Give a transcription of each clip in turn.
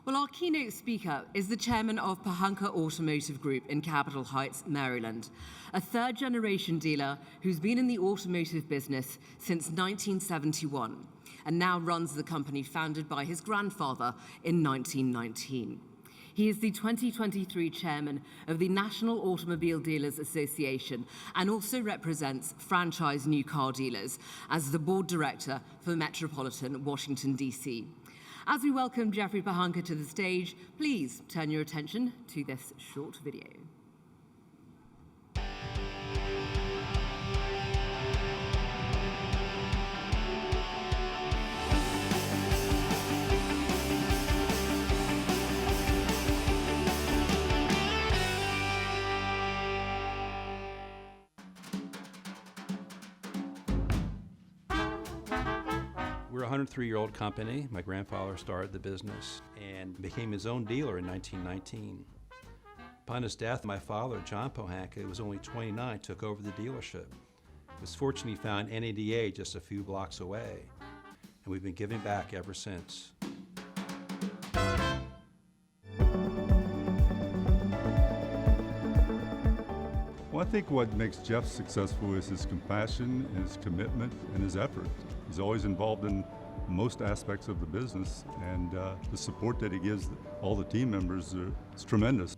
Well, our keynote speaker is the chairman of Pohanka Automotive Group in Capitol Heights, Maryland, a third-generation dealer who's been in the automotive business since 1971 and now runs the company founded by his grandfather in 1919. He is the 2023 chairman of the National Automobile Dealers Association and also represents franchise new car dealers as the board director for Metropolitan Washington, D.C. As we welcome Geoffrey Pohanka to the stage, please turn your attention to this short video. We're a 103-year-old company. My grandfather started the business and became his own dealer in 1919. Upon his death, my father, John Pohanka, who was only 29, took over the dealership. He was fortunate he found NADA just a few blocks away, and we've been giving back ever since. Well, I think what makes Jeff successful is his compassion, and his commitment, and his effort. He's always involved in most aspects of the business, and the support that he gives all the team members is tremendous.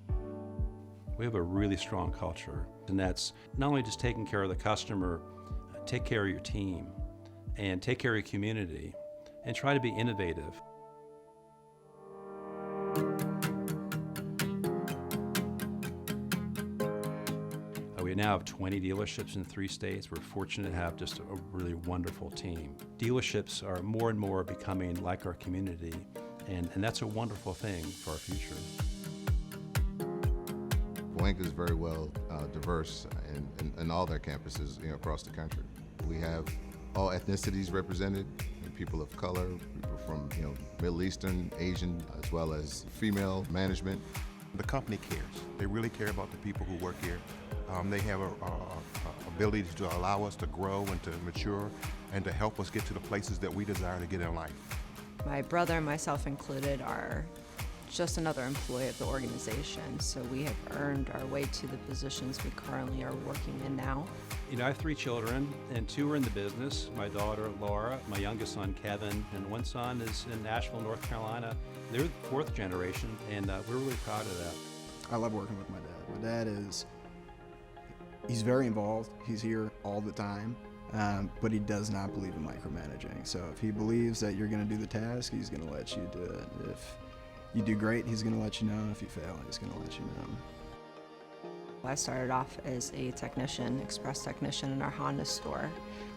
We have a really strong culture, and that's not only just taking care of the customer, take care of your team, and take care of your community, and try to be innovative. We now have 20 dealerships in 3 states. We're fortunate to have just a really wonderful team. Dealerships are more and more becoming like our community, and that's a wonderful thing for our future. Pohanka is very well diverse in all their campuses across the country. We have all ethnicities represented, people of color, people from Middle Eastern, Asian, as well as female management. The company cares. They really care about the people who work here. They have a ability to allow us to grow and to mature and to help us get to the places that we desire to get in life. My brother and myself included are just another employee of the organization, so we have earned our way to the positions we currently are working in now. I have 3 children, and 2 are in the business. My daughter, Laura, my youngest son, Kevin, and one son is in Asheville, North Carolina. They're the 4th generation, and we're really proud of that. I love working with my dad. My dad he's very involved. He's here all the time, but he does not believe in micromanaging. So if he believes that you're going to do the task, he's going to let you do it. If you do great, he's going to let you know. If you fail, he's going to let you know. I started off as a technician, express technician in our Honda store,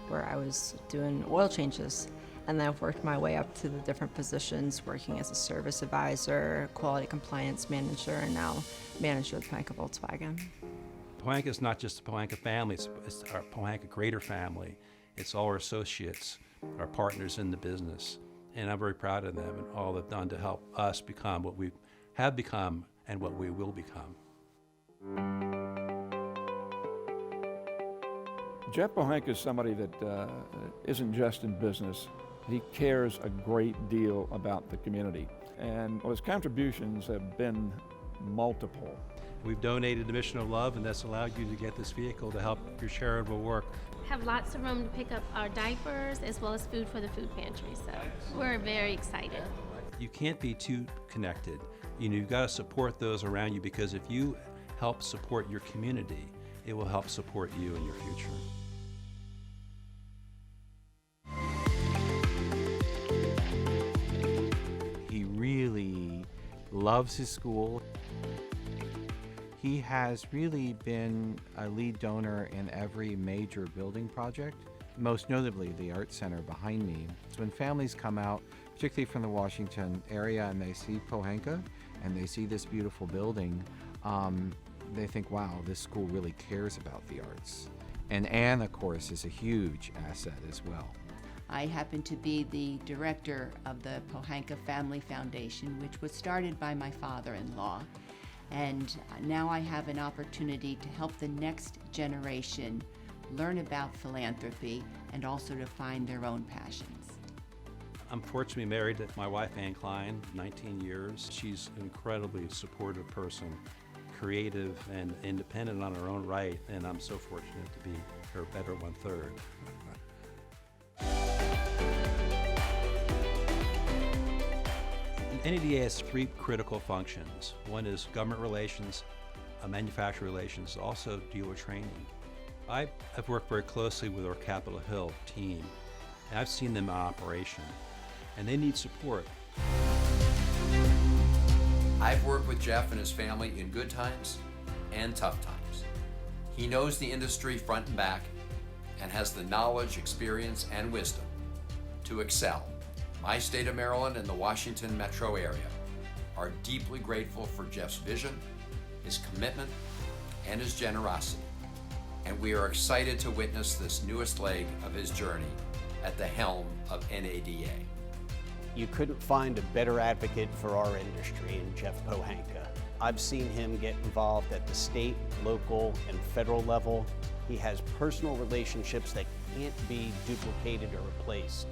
where I was doing oil changes. And then I've worked my way up to the different positions, working as a service advisor, quality compliance manager, and now manager of Pohanka Volkswagen. Pohanka is not just the Pohanka family, it's our Pohanka greater family. It's all our associates, our partners in the business. And I'm very proud of them and all they've done to help us become what we have become and what we will become. Jeff Pohanka is somebody that isn't just in business. He cares a great deal about the community. And his contributions have been multiple. We've donated the Mission of Love, and that's allowed you to get this vehicle to help your charitable work. Have lots of room to pick up our diapers as well as food for the food pantry, so we're very excited. You can't be too connected. You've got to support those around you, because if you help support your community, it will help support you in your future. He really loves his school. He has really been a lead donor in every major building project, most notably the Art Center behind me. So when families come out, particularly from the Washington area, and they see Pohanka and they see this beautiful building, they think, wow, this school really cares about the arts. And Anne, of course, is a huge asset as well. I happen to be the director of the Pohanka Family Foundation, which was started by my father-in-law. And now I have an opportunity to help the next generation learn about philanthropy and also to find their own passions. I'm fortunately married to my wife, Ann Klein, 19 years. She's an incredibly supportive person, creative and independent on her own right, and I'm so fortunate to be her better one-third. NADA has three critical functions. One is government relations, manufacturer relations, also dealer training. I have worked very closely with our Capitol Hill team, and I've seen them in operation, and they need support. I've worked with Jeff and his family in good times and tough times. He knows the industry front and back and has the knowledge, experience, and wisdom to excel. My state of Maryland and the Washington metro area are deeply grateful for Jeff's vision, his commitment, and his generosity. And we are excited to witness this newest leg of his journey at the helm of NADA. You couldn't find a better advocate for our industry in Jeff Pohanka. I've seen him get involved at the state, local, and federal level. He has personal relationships that can't be duplicated or replaced.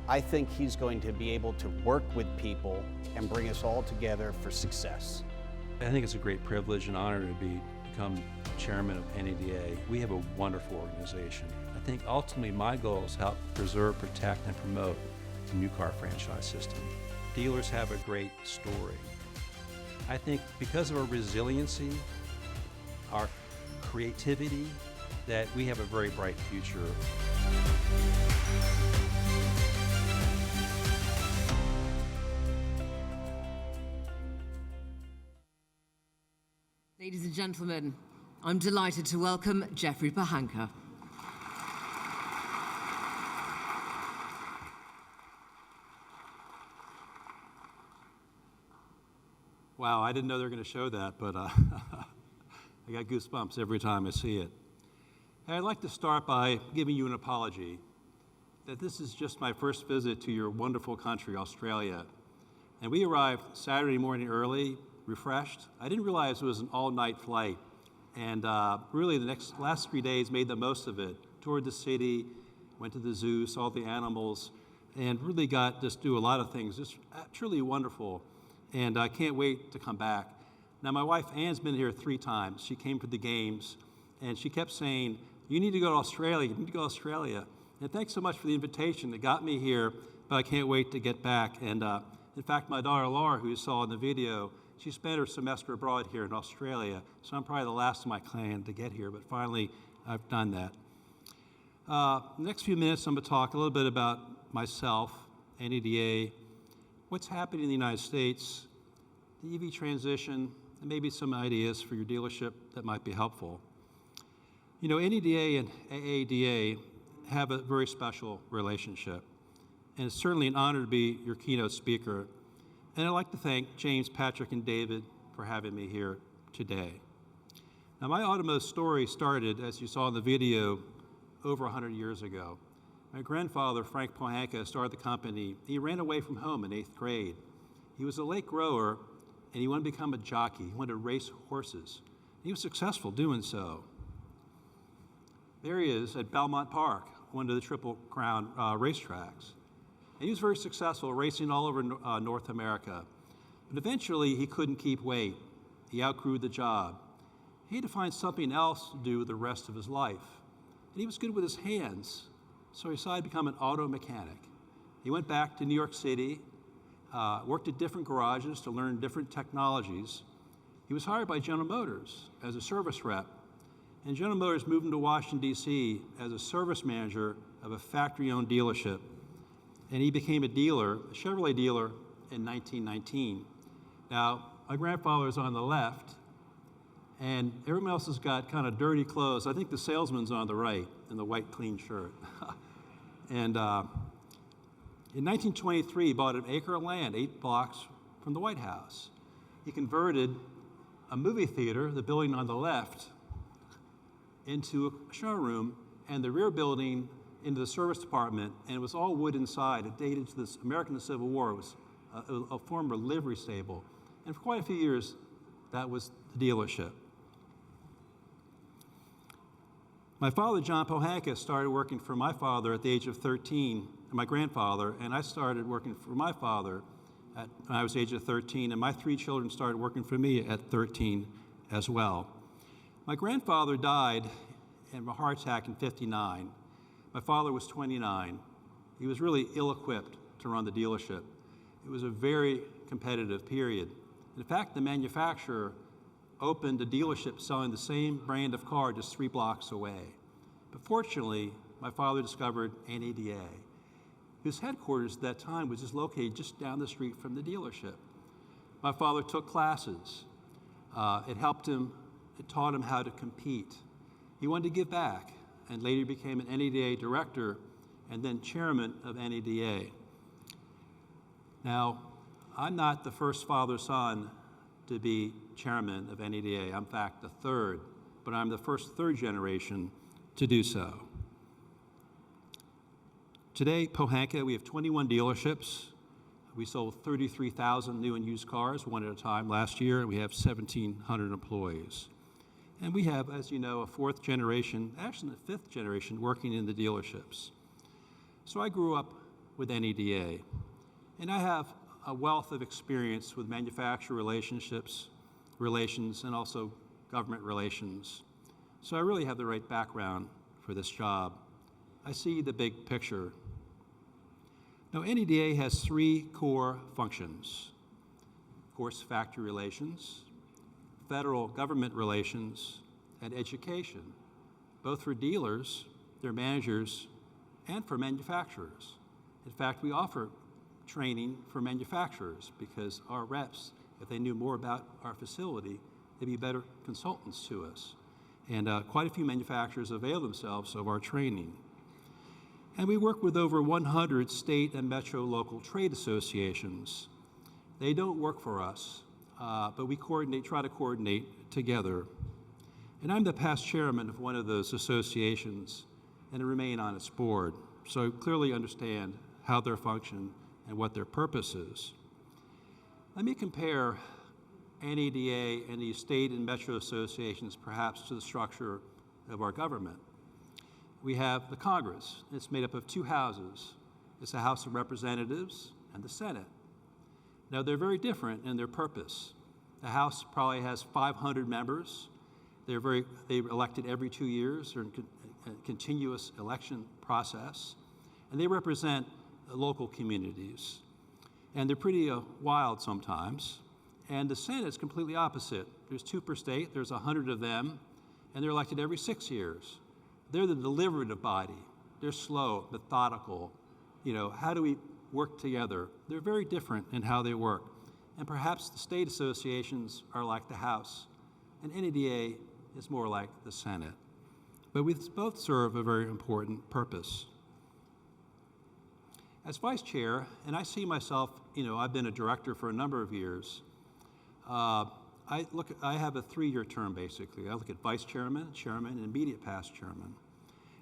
I think he's going to be able to work with people and bring us all together for success. I think it's a great privilege and honor to become chairman of NADA. We have a wonderful organization. I think ultimately my goal is to help preserve, protect, and promote the new car franchise system. Dealers have a great story. I think because of our resiliency, our creativity, that we have a very bright future. Ladies and gentlemen, I'm delighted to welcome Geoffrey Pohanka. Wow, I didn't know they were going to show that, but I got goosebumps every time I see it. I'd like to start by giving you an apology that this is just my first visit to your wonderful country, Australia. And we arrived Saturday morning early, refreshed. I didn't realize it was an all-night flight. And really the last 3 days made the most of it. Toured the city, went to the zoo, saw the animals, and really got to do a lot of things. Just truly wonderful. And I can't wait to come back. Now my wife Ann's been here 3 times. She came for the games, and she kept saying, you need to go to Australia, you need to go to Australia. And thanks so much for the invitation that got me here, but I can't wait to get back. And in fact, my daughter Laura, who you saw in the video, she spent her semester abroad here in Australia, so I'm probably the last of my clan to get here, but finally I've done that. The next few minutes I'm going to talk a little bit about myself, NADA, what's happening in the United States, the EV transition, and maybe some ideas for your dealership that might be helpful. You know, NADA and AADA have a very special relationship, and it's certainly an honor to be your keynote speaker. And I'd like to thank James, Patrick, and David for having me here today. Now, my automotive story started, as you saw in the video, over 100 years ago. My grandfather, Frank Pohanka, started the company. He ran away from home in 8th grade. He was a late grower, and he wanted to become a jockey. He wanted to race horses. He was successful doing so. There he is at Belmont Park, one of the Triple Crown racetracks. And he was very successful racing all over North America. But eventually, he couldn't keep weight. He outgrew the job. He had to find something else to do the rest of his life. And he was good with his hands, so he decided to become an auto mechanic. He went back to New York City, worked at different garages to learn different technologies. He was hired by General Motors as a service rep. And General Motors moved him to Washington, D.C. as a service manager of a factory-owned dealership. And he became a dealer, a Chevrolet dealer, in 1919. Now, my grandfather is on the left, and everyone else has got kind of dirty clothes. I think the salesman's on the right in the white, clean shirt. And in 1923, he bought an acre of land 8 blocks from the White House. He converted a movie theater, the building on the left, into a showroom, and the rear building into the service department, and it was all wood inside. It dated to the American Civil War. It was a former livery stable. And for quite a few years, that was the dealership. My father, John Pohanka, started working for my father at the age of 13. my grandfather, and I started working for my father when I was age of 13, and my 3 children started working for me at 13 as well. My grandfather died in a heart attack in '59. My father was 29. He was really ill-equipped to run the dealership. It was a very competitive period. In fact, the manufacturer opened a dealership selling the same brand of car just 3 blocks away. But fortunately, my father discovered NADA, whose headquarters at that time was just located just down the street from the dealership. My father took classes. It helped him, it taught him how to compete. He wanted to give back, and later became an NADA director and then chairman of NADA. Now, I'm not the first father-son to be chairman of NADA. I'm in fact the third, but I'm the first third generation to do so. Today, Pohanka, we have 21 dealerships. We sold 33,000 new and used cars, one at a time last year, and we have 1,700 employees. And we have, as you know, a 4th generation, actually the 5th generation, working in the dealerships. So I grew up with NADA, and I have a wealth of experience with manufacturer relations, and also government relations. So I really have the right background for this job. I see the big picture. Now, NADA has 3 core functions. Of course, factory relations, federal government relations, and education, both for dealers, their managers, and for manufacturers. In fact, we offer training for manufacturers because our reps, if they knew more about our facility, they'd be better consultants to us. And quite a few manufacturers avail themselves of our training. And we work with over 100 state and metro local trade associations. They don't work for us, but we try to coordinate together. And I'm the past chairman of one of those associations and I remain on its board, so I clearly understand how they function and what their purpose is. Let me compare NADA and the state and metro associations perhaps to the structure of our government. We have the Congress. It's made up of 2 houses. It's the House of Representatives and the Senate. Now, they're very different in their purpose. The House probably has 500 members. They're elected every 2 years. They're in a continuous election process. And they represent local communities. And they're pretty wild sometimes. And the Senate is completely opposite. There's 2 per state. There's 100 of them. And they're elected every 6 years. They're the deliberative body. They're slow, methodical. How do we work together? They're very different in how they work. And perhaps the state associations are like the House, and NADA is more like the Senate. But we both serve a very important purpose. As vice chair, and I see myself, I've been a director for a number of years. I have a 3-year term, basically. I look at vice chairman, chairman, and immediate past chairman.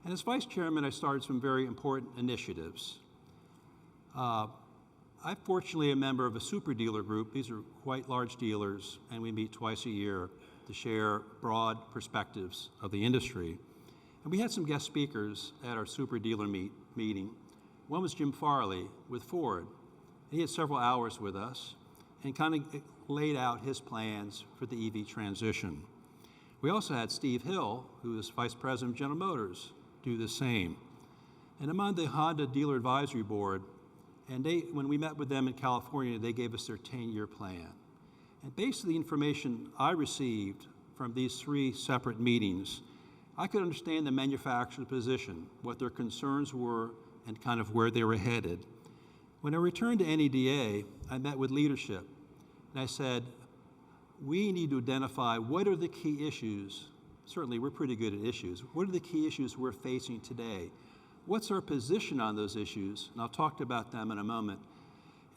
And as vice chairman, I started some very important initiatives. I'm fortunately a member of a super dealer group. These are quite large dealers, and we meet twice a year to share broad perspectives of the industry. And we had some guest speakers at our super dealer meeting. One was Jim Farley with Ford. He had several hours with us and kind of laid out his plans for the EV transition. We also had Steve Hill, who is Vice President of General Motors, do the same. And I'm on the Honda Dealer Advisory Board, and when we met with them in California, they gave us their 10-year plan. And based on the information I received from these 3 separate meetings, I could understand the manufacturer's position, what their concerns were, and kind of where they were headed. When I returned to NADA, I met with leadership, and I said, we need to identify what are the key issues. Certainly, we're pretty good at issues. What are the key issues we're facing today? What's our position on those issues? And I'll talk about them in a moment.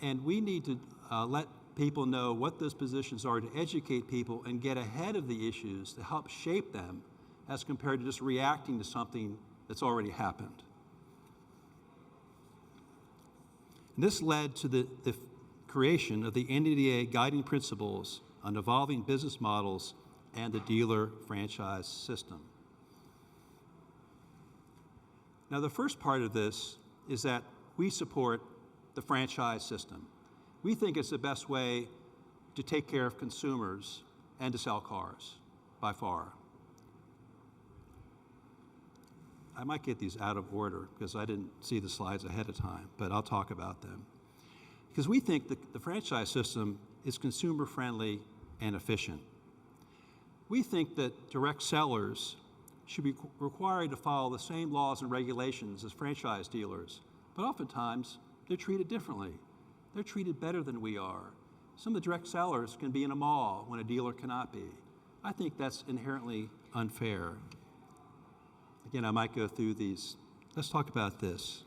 And we need to let people know what those positions are, to educate people and get ahead of the issues to help shape them as compared to just reacting to something that's already happened. And this led to the creation of the NADA Guiding Principles on Evolving Business Models and the Dealer Franchise System. Now, the first part of this is that we support the franchise system. We think it's the best way to take care of consumers and to sell cars, by far. I might get these out of order because I didn't see the slides ahead of time, but I'll talk about them. Because we think the franchise system is consumer-friendly and efficient. We think that direct sellers should be required to follow the same laws and regulations as franchise dealers, but oftentimes they're treated differently. They're treated better than we are. Some of the direct sellers can be in a mall when a dealer cannot be. I think that's inherently unfair. Again, I might go through these. Let's talk about this.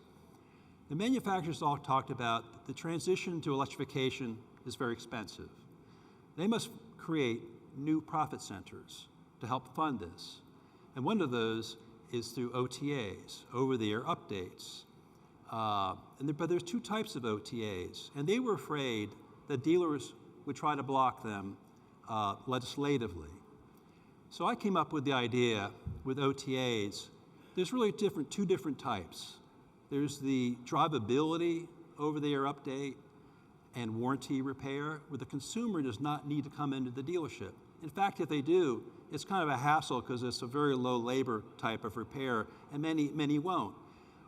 The manufacturers all talked about the transition to electrification is very expensive. They must create new profit centers to help fund this. And one of those is through OTAs, over-the-air updates. But there's two types of OTAs, and they were afraid that dealers would try to block them legislatively. So I came up with the idea with OTAs, there's really two different types. There's the drivability over-the-air update and warranty repair, where the consumer does not need to come into the dealership. In fact, if they do, it's kind of a hassle because it's a very low labor type of repair, and many won't.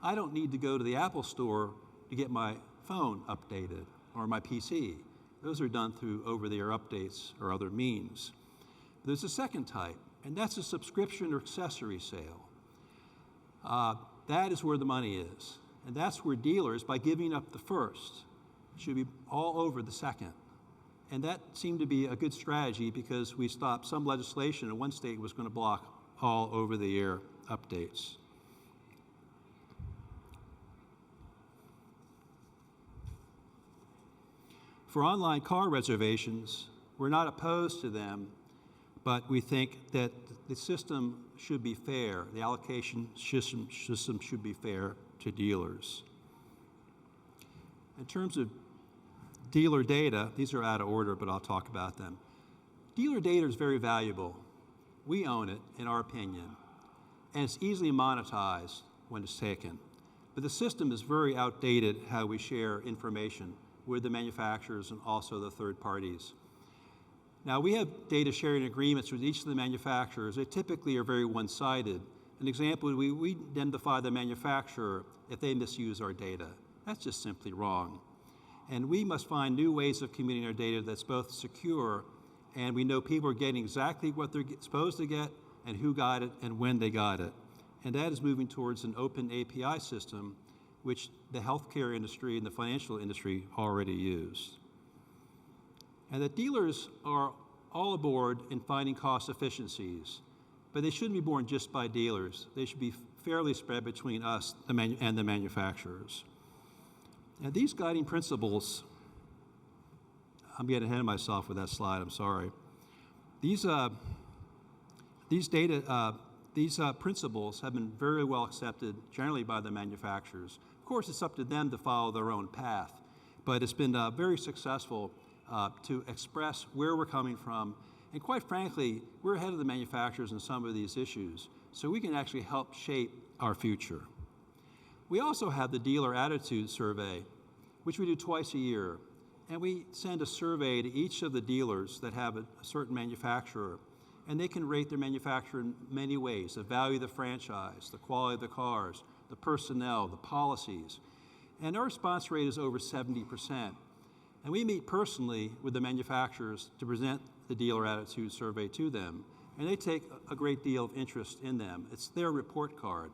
I don't need to go to the Apple store to get my phone updated or my PC. Those are done through over-the-air updates or other means. There's a second type, and that's a subscription or accessory sale. That is where the money is. And that's where dealers, by giving up the first, should be all over the second. And that seemed to be a good strategy because we stopped some legislation in one state was going to block all over-the-air updates. For online car reservations, we're not opposed to them, but we think that the system should be fair. The allocation system should be fair to dealers. In terms of dealer data, these are out of order, but I'll talk about them. Dealer data is very valuable. We own it, in our opinion, and it's easily monetized when it's taken. But the system is very outdated how we share information with the manufacturers and also the third parties. Now, we have data sharing agreements with each of the manufacturers. They typically are very one-sided. An example, we indemnify the manufacturer if they misuse our data. That's just simply wrong. And we must find new ways of communicating our data that's both secure and we know people are getting exactly what they're supposed to get and who got it and when they got it. And that is moving towards an open API system, which the healthcare industry and the financial industry already use. And that dealers are all aboard in finding cost efficiencies, but they shouldn't be borne just by dealers. They should be fairly spread between us and the manufacturers. And these guiding principles, I'm getting ahead of myself with that slide, I'm sorry. These principles have been very well accepted generally by the manufacturers. Of course, it's up to them to follow their own path, but it's been very successful to express where we're coming from. And quite frankly, we're ahead of the manufacturers in some of these issues, so we can actually help shape our future. We also have the dealer attitude survey, which we do twice a year. And we send a survey to each of the dealers that have a certain manufacturer, and they can rate their manufacturer in many ways: the value of the franchise, the quality of the cars, the personnel, the policies. And our response rate is over 70%. And we meet personally with the manufacturers to present the dealer attitude survey to them, and they take a great deal of interest in them. It's their report card.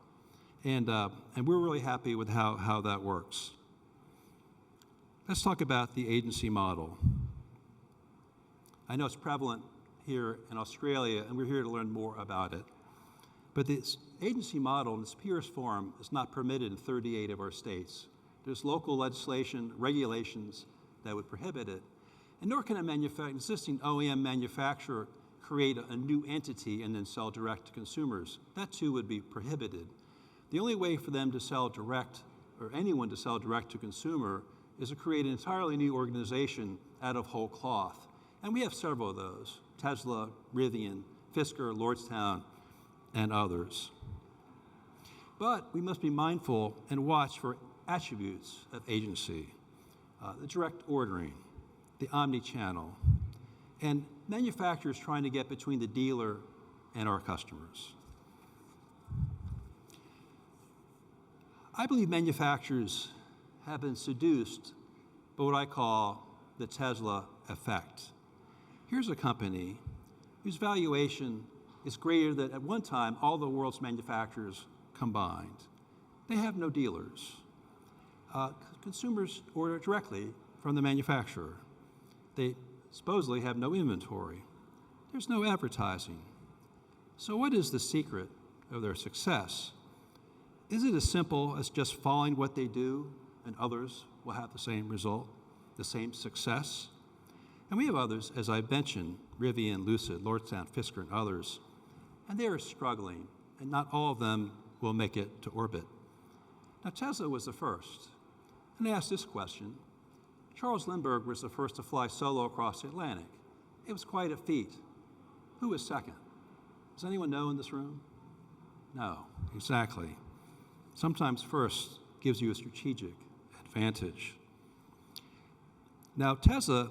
And we're really happy with how that works. Let's talk about the agency model. I know it's prevalent here in Australia, and we're here to learn more about it. But this agency model in its purest form is not permitted in 38 of our states. There's local legislation, regulations that would prohibit it. And nor can an existing OEM manufacturer create a new entity and then sell direct to consumers. That too would be prohibited. The only way for them to sell direct, or anyone to sell direct to consumer, is to create an entirely new organization out of whole cloth. And we have several of those: Tesla, Rivian, Fisker, Lordstown, and others. But we must be mindful and watch for attributes of agency, the direct ordering, the omni-channel, and manufacturers trying to get between the dealer and our customers. I believe manufacturers have been seduced by what I call the Tesla effect. Here's a company whose valuation is greater than at one time all the world's manufacturers combined. They have no dealers. Consumers order directly from the manufacturer. They supposedly have no inventory. There's no advertising. So what is the secret of their success? Is it as simple as just following what they do and others will have the same result, the same success? And we have others, as I mentioned, Rivian, Lucid, Lordstown, Fisker, and others, and they are struggling, and not all of them will make it to orbit. Now, Tesla was the first, and I asked this question. Charles Lindbergh was the first to fly solo across the Atlantic. It was quite a feat. Who was second? Does anyone know in this room? No, exactly. Sometimes first gives you a strategic advantage. Now, Tesla,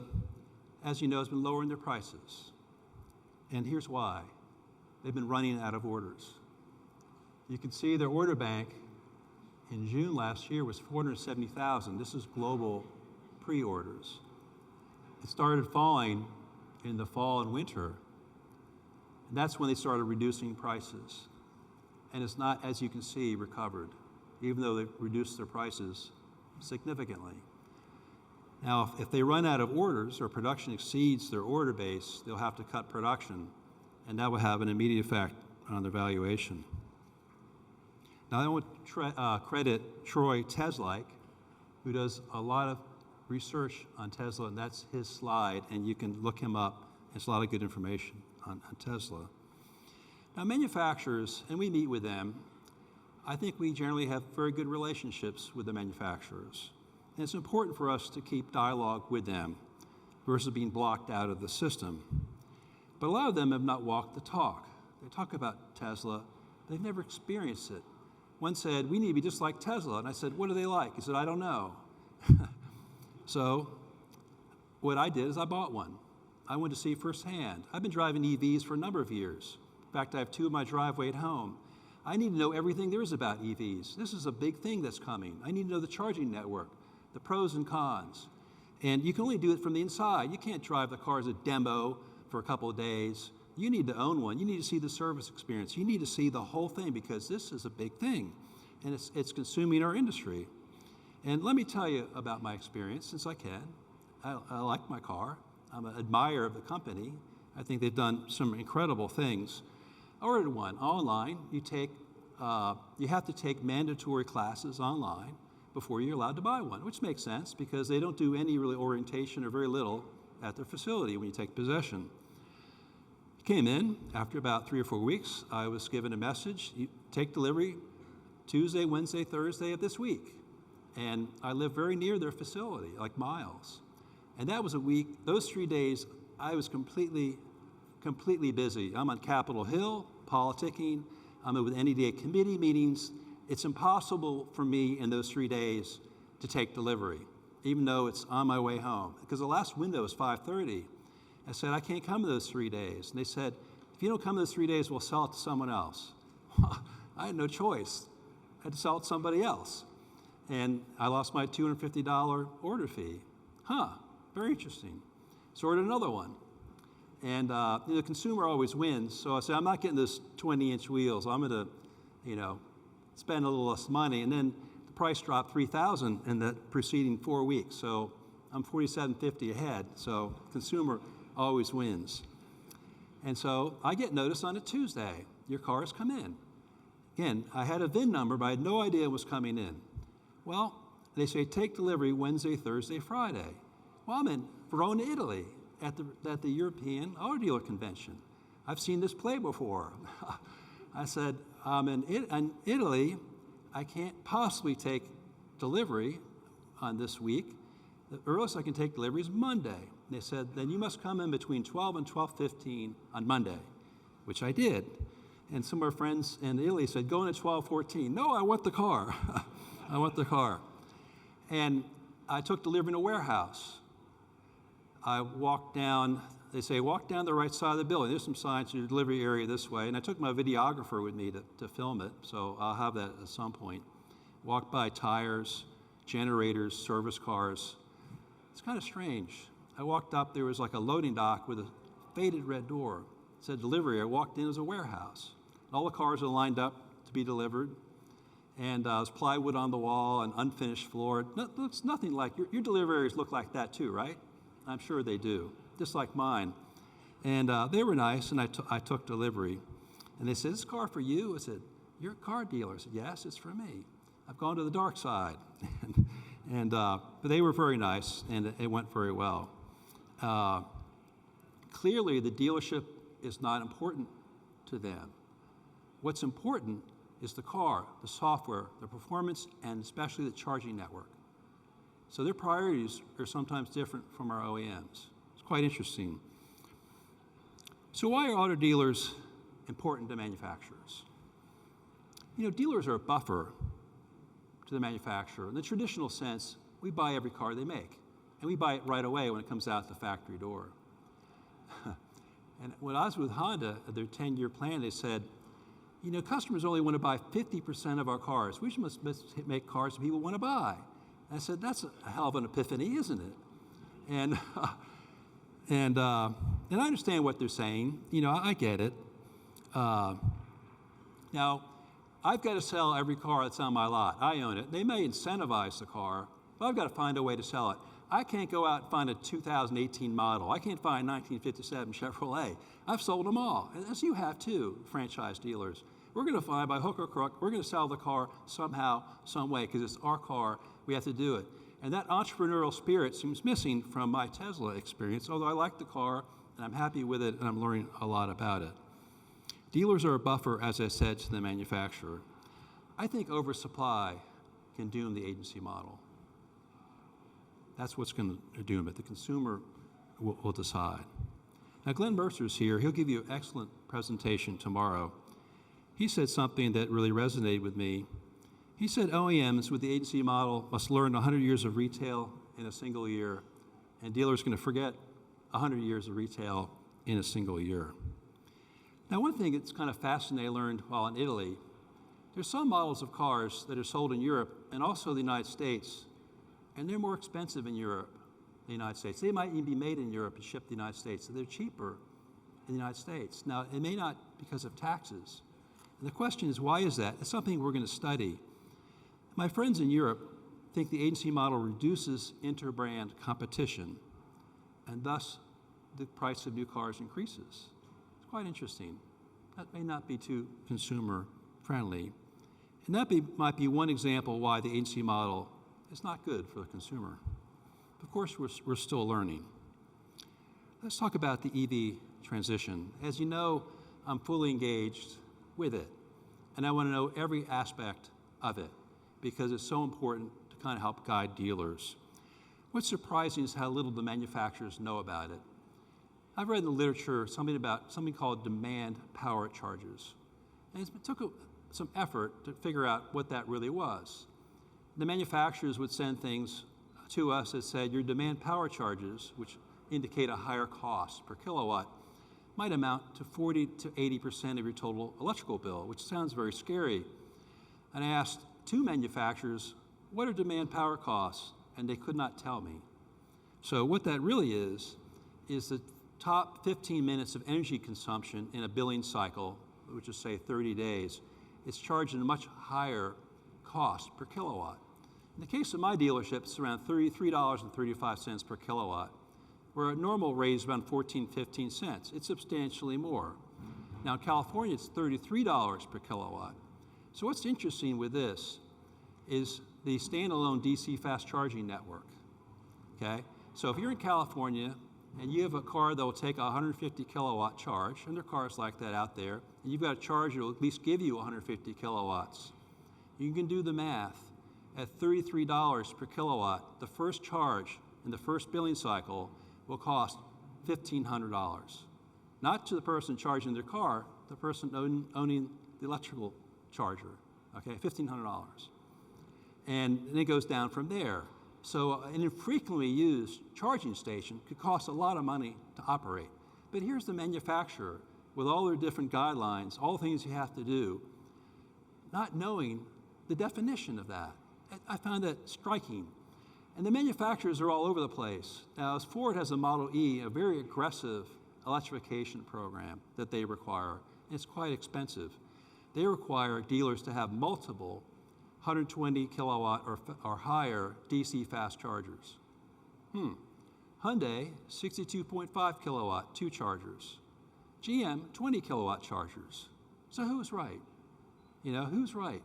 as you know, has been lowering their prices. And here's why. They've been running out of orders. You can see their order bank in June last year was 470,000. This is global pre-orders. It started falling in the fall and winter, and that's when they started reducing prices. And it's not, as you can see, recovered, even though they reduced their prices significantly. Now, if they run out of orders or production exceeds their order base, they'll have to cut production, and that will have an immediate effect on their valuation. Now, I want to credit Troy Teslike, who does a lot of research on Tesla, and that's his slide, and you can look him up. There's a lot of good information on Tesla. Now, manufacturers, and we meet with them, I think we generally have very good relationships with the manufacturers. And it's important for us to keep dialogue with them versus being blocked out of the system. But a lot of them have not walked the talk. They talk about Tesla, but they've never experienced it. One said, we need to be just like Tesla. And I said, what are they like? He said, I don't know. So what I did is I bought one. I went to see firsthand. I've been driving EVs for a number of years. In fact, I have two in my driveway at home. I need to know everything there is about EVs. This is a big thing that's coming. I need to know the charging network, the pros and cons. And you can only do it from the inside. You can't drive the car as a demo for a couple of days. You need to own one. You need to see the service experience. You need to see the whole thing because this is a big thing. And it's consuming our industry. And let me tell you about my experience, since I can. I like my car. I'm an admirer of the company. I think they've done some incredible things. I ordered one online. You have to take mandatory classes online before you're allowed to buy one, which makes sense because they don't do any really orientation or very little at their facility when you take possession. Came in, after about 3 or 4 weeks, I was given a message, you take delivery Tuesday, Wednesday, Thursday of this week. And I live very near their facility, like miles. And that was a week, those 3 days, I was completely busy. I'm on Capitol Hill, politicking, I'm with NEDA committee meetings. It's impossible for me in those 3 days to take delivery, even though it's on my way home. Because the last window is 5:30. I said, I can't come those 3 days. And they said, if you don't come those 3 days, we'll sell it to someone else. I had no choice. I had to sell it to somebody else. And I lost my $250 order fee. Very interesting. So I ordered another one. And the consumer always wins. So I said, I'm not getting this 20-inch wheels. I'm going to, spend a little less money. And then the price dropped $3,000 in the preceding 4 weeks. So I'm $47.50 ahead. So consumer always wins. And so I get notice on a Tuesday, your car has come in. Again, I had a VIN number, but I had no idea it was coming in. Well, they say take delivery Wednesday, Thursday, Friday. Well, I'm in Verona, Italy at the European Auto Dealer Convention. I've seen this play before. I said, I'm in Italy. I can't possibly take delivery on this week. The earliest I can take delivery is Monday. And they said, then you must come in between 12 and 12:15 on Monday, which I did. And some of our friends in Italy said, go in at 12:14. No, I want the car. I want the car. And I took delivery in a warehouse. I walked down, they say, walk down the right side of the building. There's some signs to your delivery area this way. And I took my videographer with me to film it, so I'll have that at some point. Walked by tires, generators, service cars. It's kind of strange. I walked up, there was like a loading dock with a faded red door. It said delivery. I walked in, it was a warehouse. All the cars are lined up to be delivered. And there's plywood on the wall, an unfinished floor. Looks nothing like, your delivery areas look like that too, right? I'm sure they do, just like mine. And they were nice, and I took delivery. And they said, "Is this car for you?" I said, "You're a car dealer." I said, "Yes, it's for me. I've gone to the dark side." But they were very nice, and it went very well. Clearly, the dealership is not important to them. What's important is the car, the software, the performance, and especially the charging network. So their priorities are sometimes different from our OEMs. It's quite interesting. So why are auto dealers important to manufacturers? You know, dealers are a buffer to the manufacturer. In the traditional sense, we buy every car they make, and we buy it right away when it comes out the factory door. And when I was with Honda, their 10-year plan, they said, you know, customers only want to buy 50% of our cars. We must make cars that people want to buy. And I said, that's a hell of an epiphany, isn't it? And I understand what they're saying. You know, I get it. Now, I've got to sell every car that's on my lot. I own it. They may incentivize the car, but I've got to find a way to sell it. I can't go out and find a 2018 model. I can't find a 1957 Chevrolet. I've sold them all, as you have too, franchise dealers. We're going to find, by hook or crook, we're going to sell the car somehow, some way, because it's our car. We have to do it. And that entrepreneurial spirit seems missing from my Tesla experience, although I like the car, and I'm happy with it, and I'm learning a lot about it. Dealers are a buffer, as I said, to the manufacturer. I think oversupply can doom the agency model. That's what's going to doom it. The consumer will decide. Now, Glenn Mercer's here. He'll give you an excellent presentation tomorrow. He said something that really resonated with me. He said OEMs with the agency model must learn 100 years of retail in a single year, and dealers are going to forget 100 years of retail in a single year. Now, one thing that's kind of fascinating I learned while in Italy, there's some models of cars that are sold in Europe and also the United States, and they're more expensive in Europe than the United States. They might even be made in Europe and shipped to the United States, so they're cheaper in the United States. Now, it may not because of taxes. And the question is, why is that? It's something we're going to study. My friends in Europe think the agency model reduces interbrand competition, and thus the price of new cars increases. It's quite interesting. That may not be too consumer friendly. And that might be one example why the agency model is not good for the consumer. Of course, we're still learning. Let's talk about the EV transition. As you know, I'm fully engaged with it, and I want to know every aspect of it because it's so important to kind of help guide dealers. What's surprising is how little the manufacturers know about it. I've read in the literature something called demand power chargers, and it took some effort to figure out what that really was. The manufacturers would send things to us that said your demand power charges, which indicate a higher cost per kilowatt, might amount to 40 to 80% of your total electrical bill, which sounds very scary. And I asked two manufacturers, what are demand power costs? And they could not tell me. So what that really is the top 15 minutes of energy consumption in a billing cycle, which is say 30 days, it's charged at a much higher cost per kilowatt. In the case of my dealership, it's around $33.35 per kilowatt, where a normal rate is around 15 cents. It's substantially more. Now in California, it's $33 per kilowatt. So what's interesting with this is the standalone DC fast charging network, okay? So if you're in California and you have a car that will take a 150 kilowatt charge, and there are cars like that out there, and you've got a charger that will at least give you 150 kilowatts, you can do the math. At $33 per kilowatt, the first charge in the first billing cycle will cost $1,500. Not to the person charging their car, the person owning the electrical charger, okay, $1,500. And then it goes down from there. So an infrequently used charging station could cost a lot of money to operate. But here's the manufacturer with all their different guidelines, all the things you have to do, not knowing the definition of that. I found that striking. And the manufacturers are all over the place. Now, as Ford has a Model E, a very aggressive electrification program that they require, and it's quite expensive. They require dealers to have multiple 120 kilowatt or higher DC fast chargers. Hyundai, 62.5 kilowatt, 2 chargers. GM, 20 kilowatt chargers. So who's right? You know, who's right?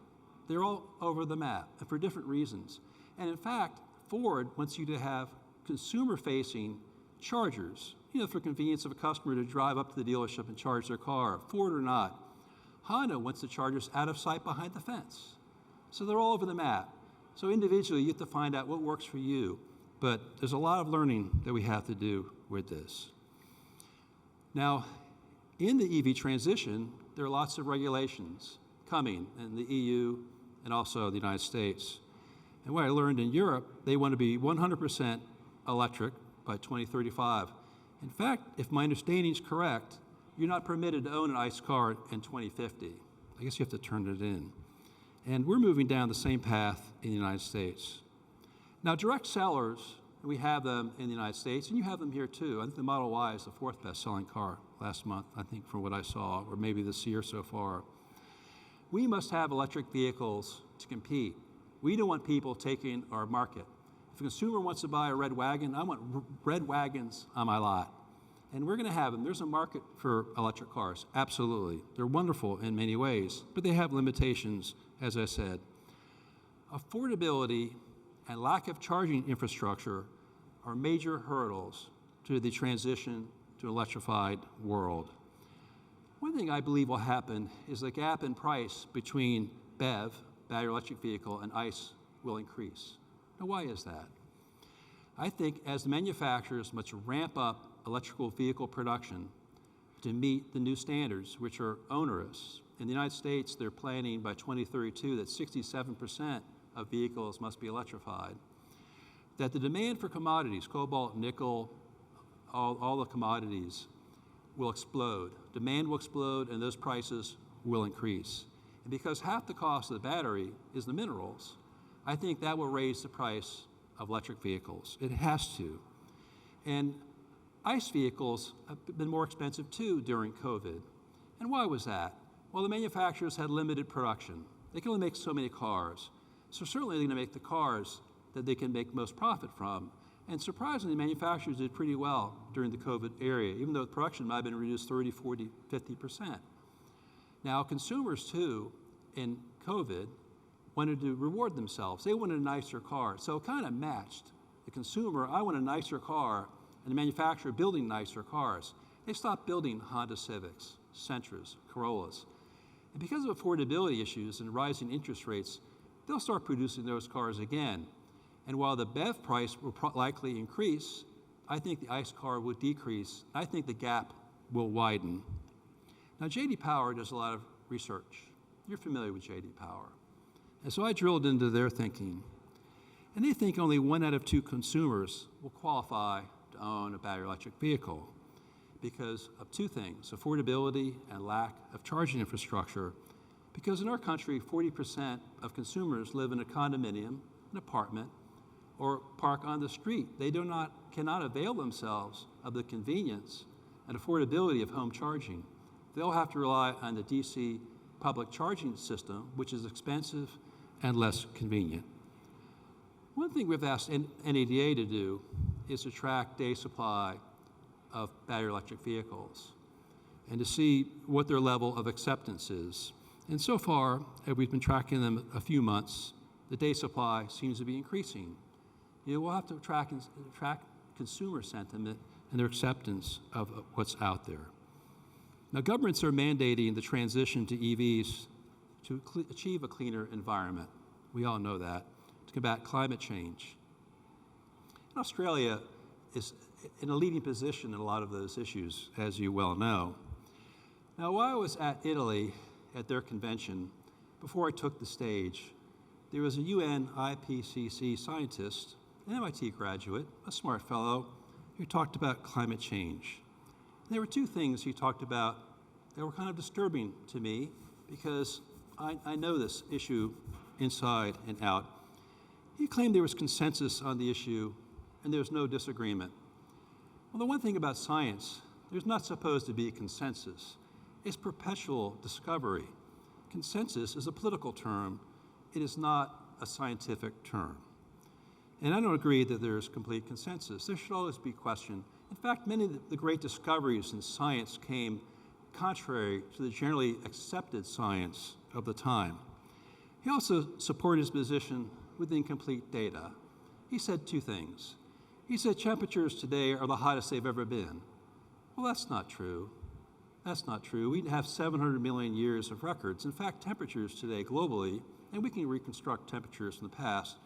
They're all over the map, and for different reasons. And in fact, Ford wants you to have consumer-facing chargers, you know, for convenience of a customer to drive up to the dealership and charge their car, Ford or not. Honda wants the chargers out of sight behind the fence. So they're all over the map. So individually, you have to find out what works for you. But there's a lot of learning that we have to do with this. Now, in the EV transition, there are lots of regulations coming in the EU and also the United States. And what I learned in Europe, they want to be 100% electric by 2035. In fact, if my understanding is correct, you're not permitted to own an ICE car in 2050. I guess you have to turn it in. And we're moving down the same path in the United States. Now, direct sellers, we have them in the United States, and you have them here too. I think the Model Y is the 4th best-selling car last month, I think, from what I saw, or maybe this year so far. We must have electric vehicles to compete. We don't want people taking our market. If a consumer wants to buy a red wagon, I want red wagons on my lot. And we're going to have them. There's a market for electric cars, absolutely. They're wonderful in many ways, but they have limitations, as I said. Affordability and lack of charging infrastructure are major hurdles to the transition to an electrified world. One thing I believe will happen is the gap in price between BEV, battery electric vehicle, and ICE will increase. Now, why is that? I think as the manufacturers must ramp up electrical vehicle production to meet the new standards, which are onerous. In the United States, they're planning by 2032 that 67% of vehicles must be electrified. That the demand for commodities, cobalt, nickel, all the commodities will explode. Demand will explode and those prices will increase. And because half the cost of the battery is the minerals, I think that will raise the price of electric vehicles. It has to. And ICE vehicles have been more expensive too during COVID. And why was that? Well, the manufacturers had limited production. They can only make so many cars. So certainly they're going to make the cars that they can make most profit from. And surprisingly, manufacturers did pretty well during the COVID era, even though production might have been reduced 30, 40, 50%. Now, consumers too, in COVID, wanted to reward themselves. They wanted a nicer car. So it kind of matched. The consumer, I want a nicer car, and the manufacturer building nicer cars. They stopped building Honda Civics, Sentras, Corollas. And because of affordability issues and rising interest rates, they'll start producing those cars again. And while the BEV price will likely increase, I think the ICE car will decrease. I think the gap will widen. Now, J.D. Power does a lot of research. You're familiar with J.D. Power. And so I drilled into their thinking. And they think only 1 out of 2 consumers will qualify to own a battery electric vehicle because of 2 things, affordability and lack of charging infrastructure. Because in our country, 40% of consumers live in a condominium, an apartment, or park on the street. They cannot avail themselves of the convenience and affordability of home charging. They'll have to rely on the DC public charging system, which is expensive and less convenient. One thing we've asked NADA to do is to track day supply of battery electric vehicles and to see what their level of acceptance is. And so far, we've been tracking them a few months, the day supply seems to be increasing. You know, we'll have to track consumer sentiment and their acceptance of what's out there. Now, governments are mandating the transition to EVs to achieve a cleaner environment. We all know that, to combat climate change. And Australia is in a leading position in a lot of those issues, as you well know. Now, while I was at Italy at their convention, before I took the stage, there was a UN IPCC scientist an MIT graduate, a smart fellow, who talked about climate change. And there were two things he talked about that were kind of disturbing to me because I know this issue inside and out. He claimed there was consensus on the issue and there was no disagreement. Well, the one thing about science, there's not supposed to be a consensus. It's perpetual discovery. Consensus is a political term. It is not a scientific term. And I don't agree that there's complete consensus. There should always be question. In fact, many of the great discoveries in science came contrary to the generally accepted science of the time. He also supported his position with incomplete data. He said two things. He said temperatures today are the hottest they've ever been. Well, that's not true. That's not true. We have 700 million years of records. In fact, temperatures today globally, and we can reconstruct temperatures from the past,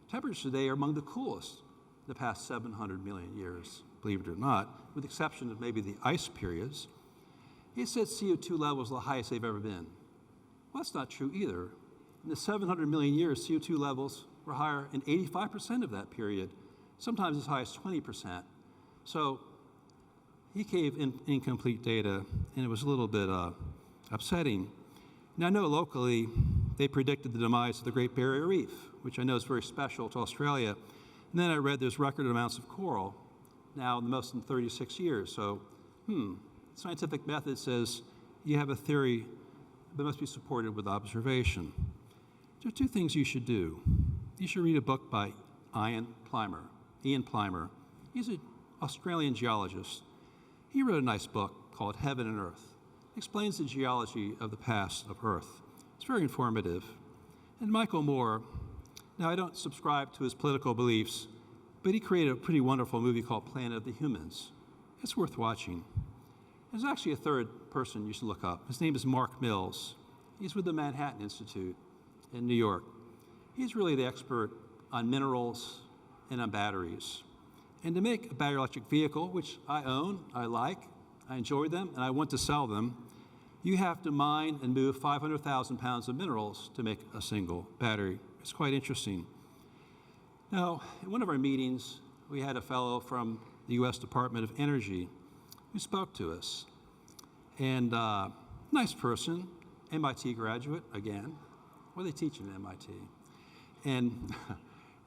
temperatures today are among the coolest in the past 700 million years, believe it or not, with the exception of maybe the ice periods. He said CO2 levels are the highest they've ever been. Well, that's not true either. In the 700 million years, CO2 levels were higher in 85% of that period, sometimes as high as 20%. So he gave incomplete data, and it was a little bit upsetting. Now, I know locally they predicted the demise of the Great Barrier Reef, which I know is very special to Australia. And then I read there's record amounts of coral, now the most in 36 years. So, scientific method says you have a theory that must be supported with observation. There are two things you should do. You should read a book by Ian Plimer. He's an Australian geologist. He wrote a nice book called Heaven and Earth. It explains the geology of the past of Earth. It's very informative. And Michael Moore, now I don't subscribe to his political beliefs, but he created a pretty wonderful movie called Planet of the Humans. It's worth watching. There's actually a third person you should look up. His name is Mark Mills. He's with the Manhattan Institute in New York. He's really the expert on minerals and on batteries. And to make a battery electric vehicle, which I own, I like, I enjoy them, and I want to sell them, you have to mine and move 500,000 pounds of minerals to make a single battery. It's quite interesting. Now, in one of our meetings, we had a fellow from the U.S. Department of Energy who spoke to us. And nice person, MIT graduate, again. What are they teaching at MIT?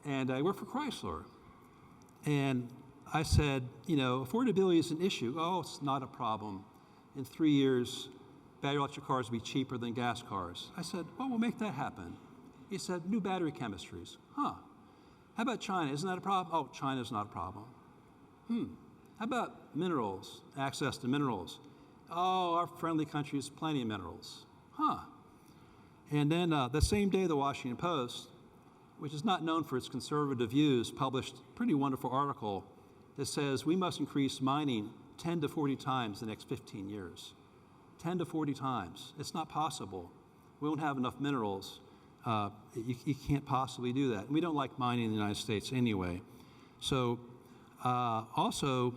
And I work for Chrysler. And I said, affordability is an issue. Oh, it's not a problem. In 3 years, battery electric cars will be cheaper than gas cars. I said, well, we'll make that happen. He said, new battery chemistries. How about China? Isn't that a problem? Oh, China's not a problem. How about minerals, access to minerals? Oh, our friendly country has plenty of minerals. And then the same day, the Washington Post, which is not known for its conservative views, published a pretty wonderful article that says we must increase mining 10 to 40 times in the next 15 years. 10 to 40 times. It's not possible. We won't have enough minerals. You can't possibly do that. And we don't like mining in the United States anyway. So also,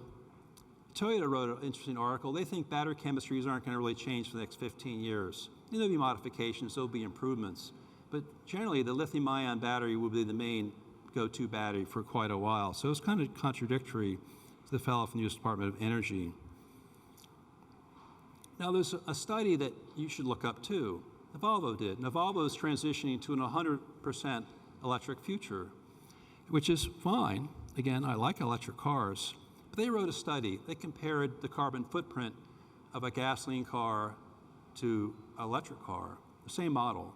Toyota wrote an interesting article. They think battery chemistries aren't going to really change for the next 15 years. There'll be modifications, there'll be improvements. But generally, the lithium-ion battery will be the main go-to battery for quite a while. So it's kind of contradictory to the fellow from the U.S. Department of Energy. Now, there's a study that you should look up, too. Volvo did. Now, Volvo is transitioning to an 100% electric future, which is fine. Again, I like electric cars. But they wrote a study. They compared the carbon footprint of a gasoline car to an electric car, the same model.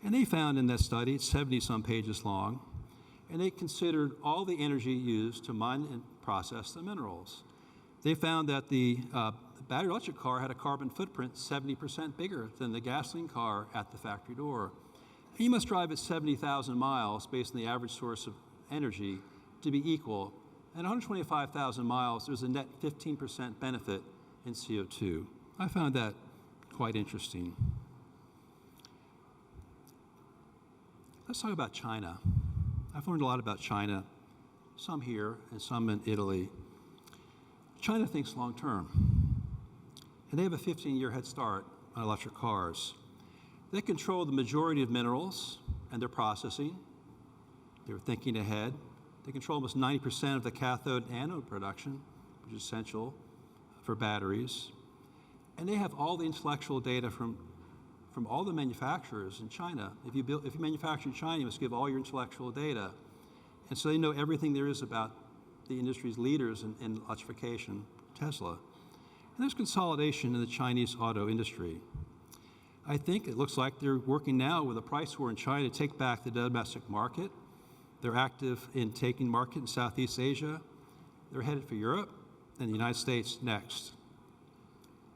And they found in that study, it's 70-some pages long, and they considered all the energy used to mine and process the minerals. They found that the battery electric car had a carbon footprint 70% bigger than the gasoline car at the factory door. And you must drive at 70,000 miles based on the average source of energy to be equal. At 125,000 miles, there's a net 15% benefit in CO2. I found that quite interesting. Let's talk about China. I've learned a lot about China, some here and some in Italy. China thinks long term, and they have a 15-year head start on electric cars. They control the majority of minerals and their processing. They're thinking ahead. They control almost 90% of the cathode and anode production, which is essential for batteries. And they have all the intellectual data from all the manufacturers in China. If you manufacture in China, you must give all your intellectual data. And so they know everything there is about the industry's leaders in electrification, Tesla. And there's consolidation in the Chinese auto industry. I think it looks like they're working now with a price war in China to take back the domestic market. They're active in taking market in Southeast Asia. They're headed for Europe and the United States next.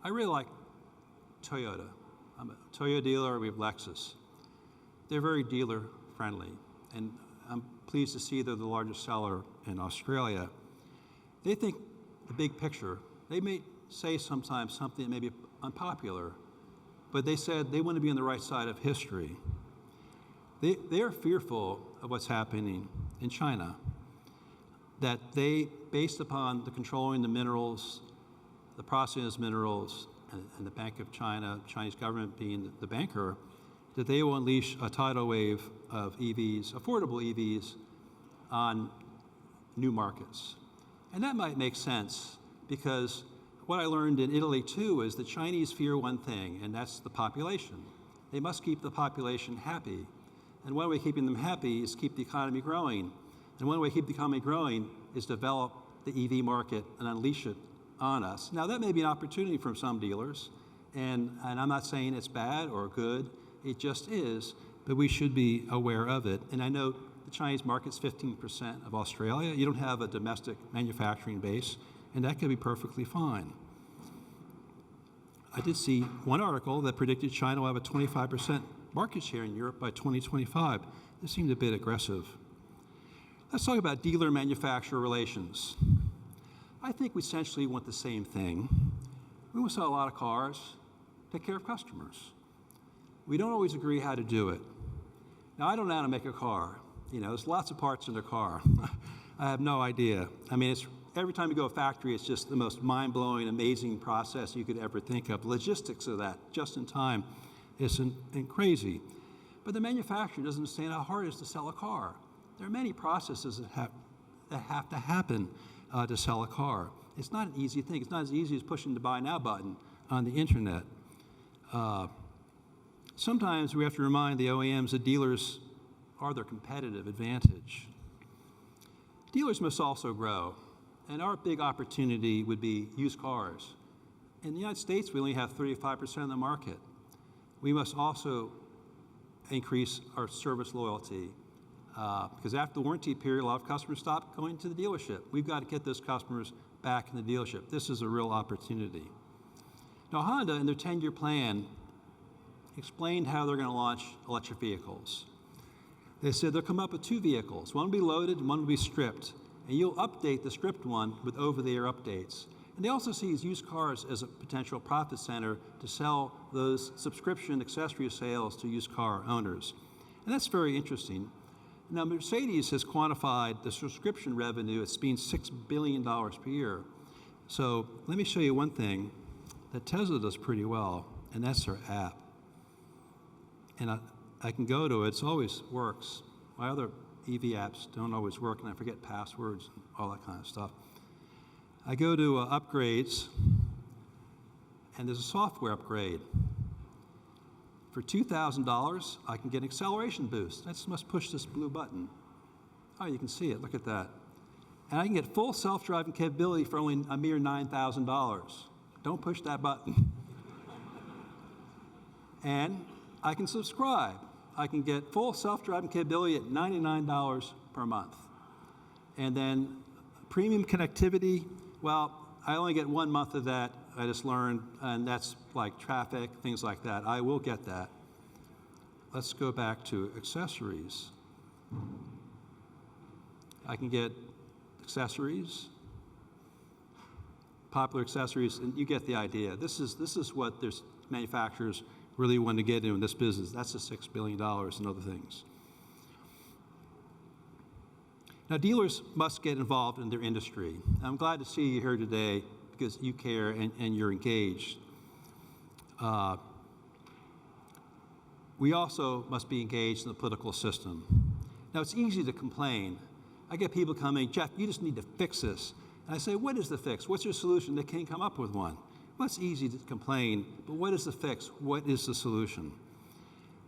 I really like Toyota. I'm a Toyota dealer, we have Lexus. They're very dealer friendly, and I'm pleased to see they're the largest seller in Australia. They think the big picture. They may say sometimes something that may be unpopular, but they said they want to be on the right side of history. They are fearful of what's happening in China, that they, based upon the controlling the minerals, the processing of minerals, and the Bank of China, Chinese government being the banker, that they will unleash a tidal wave of EVs, affordable EVs, on new markets. And that might make sense, because what I learned in Italy too is the Chinese fear one thing, and that's the population. They must keep the population happy. And one way of keeping them happy is keep the economy growing. And one way to keep the economy growing is develop the EV market and unleash it on us. Now that may be an opportunity for some dealers, and I'm not saying it's bad or good, it just is, but we should be aware of it. And I know the Chinese market's 15% of Australia. You don't have a domestic manufacturing base, and that could be perfectly fine. I did see one article that predicted China will have a 25% market share in Europe by 2025. This seemed a bit aggressive. Let's talk about dealer-manufacturer relations. I think we essentially want the same thing. We want to sell a lot of cars, take care of customers. We don't always agree how to do it. Now, I don't know how to make a car. You know, there's lots of parts in a car. I have no idea. I mean, every time you go to a factory, it's just the most mind-blowing, amazing process you could ever think of. Logistics of that, just in time, is crazy. But the manufacturer doesn't understand how hard it is to sell a car. There are many processes that have to happen to sell a car. It's not an easy thing. It's not as easy as pushing the buy now button on the internet. Sometimes we have to remind the OEMs that dealers are their competitive advantage. Dealers must also grow, and our big opportunity would be used cars. In the United States, we only have 35% of the market. We must also increase our service loyalty, because after the warranty period, a lot of customers stop going to the dealership. We've got to get those customers back in the dealership. This is a real opportunity. Now, Honda, in their 10-year plan, explained how they're going to launch electric vehicles. They said they'll come up with two vehicles. One will be loaded and one will be stripped. And you'll update the stripped one with over-the-air updates. And they also see used cars as a potential profit center to sell those subscription accessory sales to used car owners. And that's very interesting. Now, Mercedes has quantified the subscription revenue as being $6 billion per year. So let me show you one thing that Tesla does pretty well, and that's their app. And I can go to it, it always works. My other EV apps don't always work, and I forget passwords and all that kind of stuff. I go to upgrades, and there's a software upgrade. For $2,000, I can get an acceleration boost. I just must push this blue button. Oh, you can see it, look at that. And I can get full self-driving capability for only a mere $9,000. Don't push that button. And I can subscribe. I can get full self-driving capability at $99 per month. And then premium connectivity, well, I only get 1 month of that, I just learned, and that's like traffic, things like that. I will get that. Let's go back to accessories. I can get accessories, popular accessories, and you get the idea. This is what there's manufacturers really want to get into in this business. That's the $6 billion and other things. Now, dealers must get involved in their industry. I'm glad to see you here today because you care and you're engaged. We also must be engaged in the political system. Now, it's easy to complain, I get people coming, Jeff, you just need to fix this. And I say, what is the fix? What's your solution? They can't come up with one. Well, it's easy to complain, but what is the fix? What is the solution?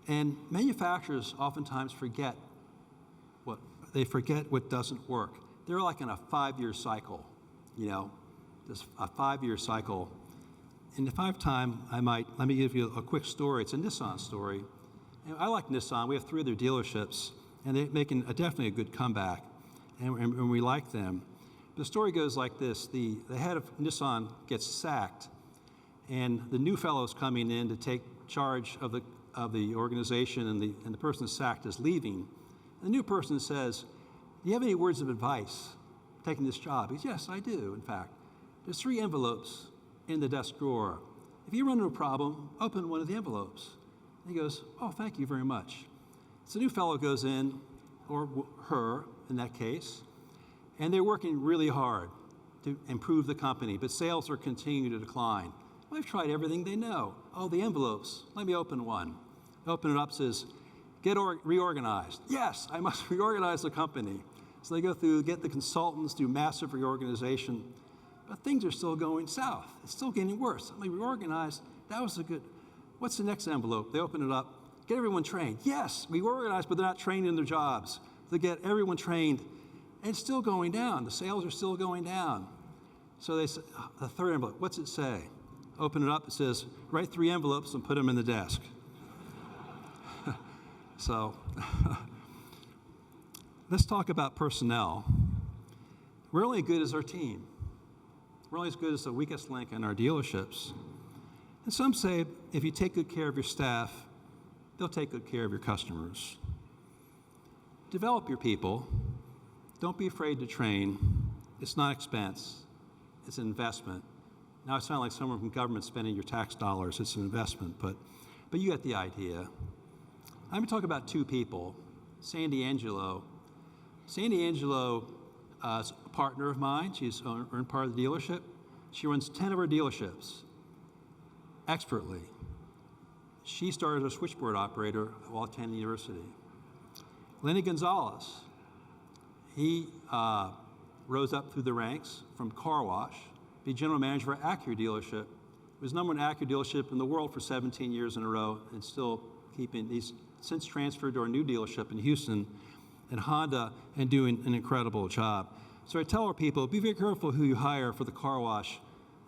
And manufacturers oftentimes forget what doesn't work. They're like in a 5-year cycle, just a 5-year cycle. And if I have time, let me give you a quick story. It's a Nissan story. And I like Nissan. We have 3 of their dealerships, and they're making definitely a good comeback, and we like them. The story goes like this. The head of Nissan gets sacked, and the new fellow's coming in to take charge of the organization, and the person sacked is leaving. The new person says, do you have any words of advice taking this job? He says, yes, I do, in fact. There's 3 envelopes in the desk drawer. If you run into a problem, open one of the envelopes. And he goes, oh, thank you very much. So the new fellow goes in, or her in that case, and they're working really hard to improve the company, but sales are continuing to decline. Well, they've tried everything they know. Oh, the envelopes, let me open one. Open it up, says, get reorganized. Yes, I must reorganize the company. So they go through, get the consultants, do massive reorganization, but things are still going south. It's still getting worse. Let me reorganize. That was a good, what's the next envelope? They open it up, get everyone trained. Yes, we organized, but they're not trained in their jobs. They get everyone trained, and it's still going down. The sales are still going down. So they say, the 3rd envelope, what's it say? Open it up, it says, write 3 envelopes and put them in the desk. So let's talk about personnel. We're only as good as our team. We're only as good as the weakest link in our dealerships. And some say if you take good care of your staff, they'll take good care of your customers. Develop your people. Don't be afraid to train. It's not expense. It's an investment. Now I sound like someone from government spending your tax dollars. It's an investment, but you get the idea. I'm going to talk about 2 people. Sandy Angelo. Sandy Angelo is a partner of mine. She's earned part of the dealership. She runs 10 of our dealerships expertly. She started as a switchboard operator at Walton University. Lenny Gonzalez. He rose up through the ranks from car wash, be general manager for Acura dealership. He was number 1 Acura dealership in the world for 17 years in a row, and still keeping. He's since transferred to our new dealership in Houston and Honda, and doing an incredible job. So I tell our people, be very careful who you hire for the car wash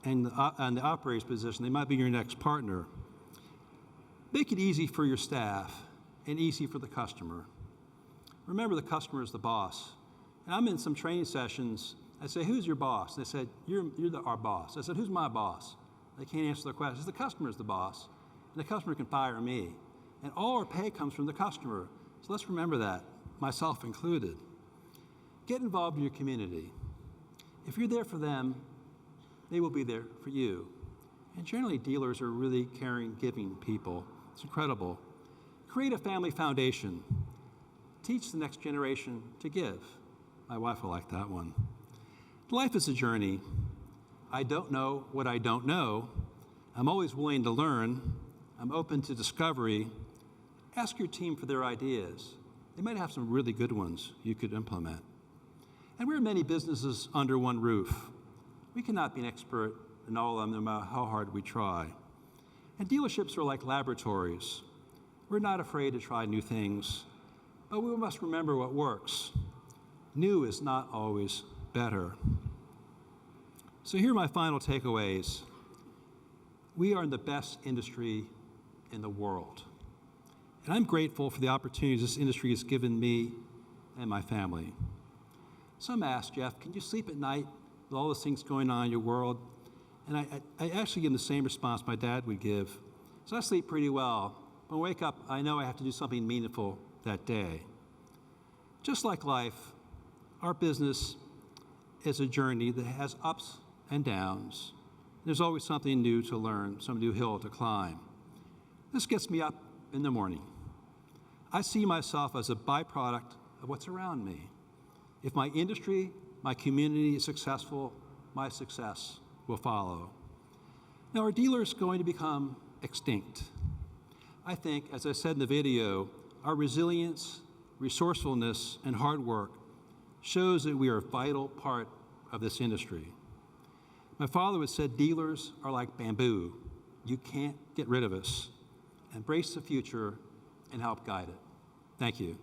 and the operator's position. They might be your next partner. Make it easy for your staff and easy for the customer. Remember, the customer is the boss. And I'm in some training sessions. I say, who's your boss? They said, you're our boss. I said, who's my boss? They can't answer the question. I said, the customer is the boss, and the customer can fire me. And all our pay comes from the customer. So let's remember that, myself included. Get involved in your community. If you're there for them, they will be there for you. And generally, dealers are really caring, giving people. It's incredible. Create a family foundation. Teach the next generation to give. My wife will like that one. Life is a journey. I don't know what I don't know. I'm always willing to learn. I'm open to discovery. Ask your team for their ideas. They might have some really good ones you could implement. And we're many businesses under one roof. We cannot be an expert in all of them, no matter how hard we try. And dealerships are like laboratories. We're not afraid to try new things, but we must remember what works. New is not always better. So here are my final takeaways. We are in the best industry in the world. And I'm grateful for the opportunities this industry has given me and my family. Some ask, Jeff, can you sleep at night with all those things going on in your world? And I actually give them the same response my dad would give. So I sleep pretty well. When I wake up, I know I have to do something meaningful that day. Just like life, our business is a journey that has ups and downs. There's always something new to learn, some new hill to climb. This gets me up in the morning. I see myself as a byproduct of what's around me. If my industry, my community is successful, my success will follow. Now, are dealers going to become extinct? I think, as I said in the video, our resilience, resourcefulness, and hard work shows that we are a vital part of this industry. My father would say dealers are like bamboo. You can't get rid of us. Embrace the future and help guide it. Thank you.